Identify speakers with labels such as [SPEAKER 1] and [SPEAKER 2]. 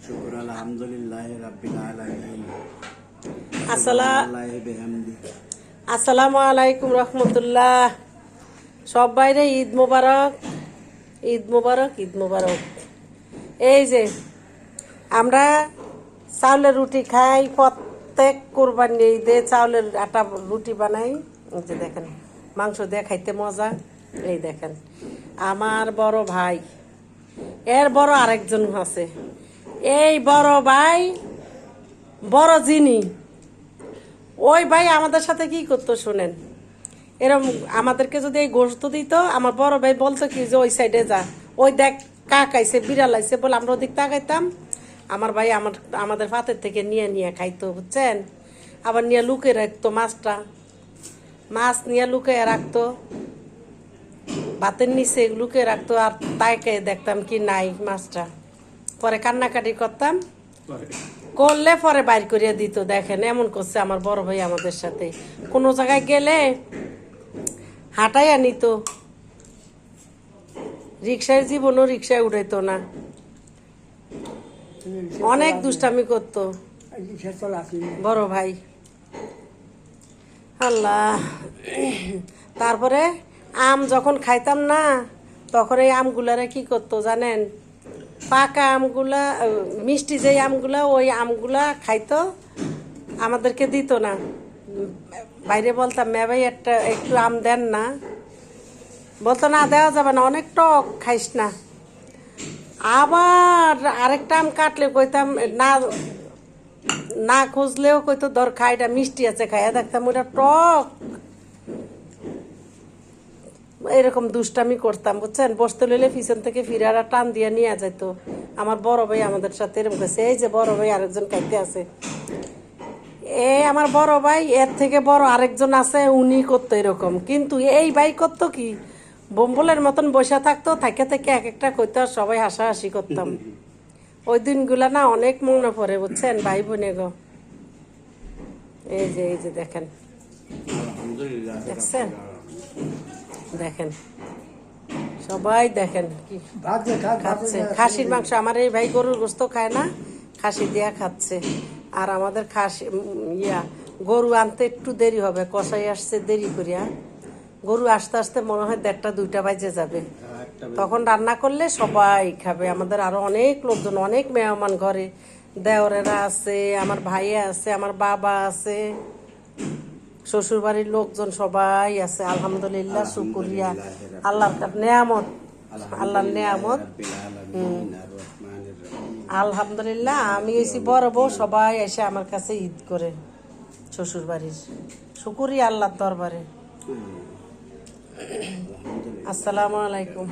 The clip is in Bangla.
[SPEAKER 1] শুকর আলহামদুলিল্লাহ রাব্বিল আলামিন।
[SPEAKER 2] আসসালামু আলাইকুম রহমতুল্লাহ। সবাইরে ঈদ মোবারক, ঈদ মোবারক, ঈদ মোবারক। এই যে আমরা চাউলের রুটি খাই, প্রত্যেক কোরবানি ঈদে চাউলের আটা রুটি বানাই। এই যে দেখেন, মাংস দিয়ে খাইতে মজা। এই দেখেন আমার বড় ভাই, এর বড় আরেকজন আছে। এই বড় ভাই বড় যিনি, ওই ভাই আমাদের সাথে কি করতো শোনেন। এরকম আমাদেরকে যদি এই গোশত দিত, আমার বড় ভাই বলতো কি যে ওই সাইডে যা, ওই দেখ কাক আইছে, বিড়াল আইছে বলে আমরা ওদিক তাকাইতাম। আমার ভাই আমাদের পাতের থেকে নিয়ে নিয়ে খাইতো, বুঝছেন। আবার নিয়ে লুকে রাখতো মাছটা, মাছ নিয়ে লুকিয়ে রাখতো, ভাতের নিচে লুকিয়ে রাখতো। আর তাইকে দেখতাম কি নাই মাছটা, পরে কান্নাকাটি করতাম, করলে পরে বাইর করিয়া দিত। দেখেন এমন করছে আমার বড় ভাই আমাদের সাথে। কোনো জায়গায় গেলে হাঁটাইয়া নিত, রিক্সায় জীবনও রিক্সায় উঠাইতো না, অনেক দুষ্টামি করতো বড় ভাই। আল্লাহ। তারপরে আম যখন খাইতাম না, তখন এই আমগুলারে কি করতো জানেন, পাকা আমগুলা, মিষ্টি যেই আমগুলা, ওই আমগুলা খাইতো, আমাদেরকে দিত না। বাইরে বলতাম মে ভাই একটু আম দেন না, বলতো না দেওয়া যাবে না, অনেক টক, খাইস না। আবার আরেকটা আম কাটলে কইতাম না, না খুঁজলেও কইতো ধর খা, এটা মিষ্টি আছে, খাইয়া দেখতাম ওটা টক। এরকম দুষ্টামি করতাম, বুঝছেন। বসতে লইলে পিছন থেকে ফিরারা টান দিয়ে নিয়ে যেত। আমার বড় ভাই আমাদের সাথে এরকম করছে। এই যে বড় ভাই আরেকজন খাইতে আছে, এই আমার বড় ভাই, এর থেকে বড় আরেকজন আছে, উনি করতো এরকম। কিন্তু এই ভাই করতো কি, বোম্বলের মতন বসে থাকতো, থাকে থেকে এক একটা কইতো, আর সবাই হাসাহাসি করতাম। ওই দিনগুলা না অনেক মনে পড়ে, বুঝছেন ভাই বোনে গো। এই যে দেখেন, দেখছেন, দেখেন সবাই দেখেন কি খাচ্ছে, খাসির মাংস। আমার এই ভাই গরুর গোস্ত খায় না, খাসি দিয়া খাচ্ছে। আর আমাদের খাসি গরু আনতে একটু দেরি হবে, কষাই আসছে দেরি করিয়া। গরু আসতে আসতে মনে হয় 1:30 2টা বাজে যাবে, তখন রান্না করলে সবাই খাবে। আমাদের আরো অনেক লোকজন, অনেক মেহমান ঘরে, দেওরেরা আছে, আমার ভাই আছে, আমার বাবা আছে, শ্বশুর বাড়ির লোকজন সবাই আছে। আলহামদুলিল্লাহ, শুকরিয়া আল্লাহর নেয়ামত, আল্লাহর নেয়ামত। আলহামদুলিল্লাহ, আমি এসি বড় বউ, সবাই এসে আমার কাছে ঈদ করে শ্বশুর বাড়ির। শুকরিয়া আল্লাহর দরবারে। আসসালামু আলাইকুম।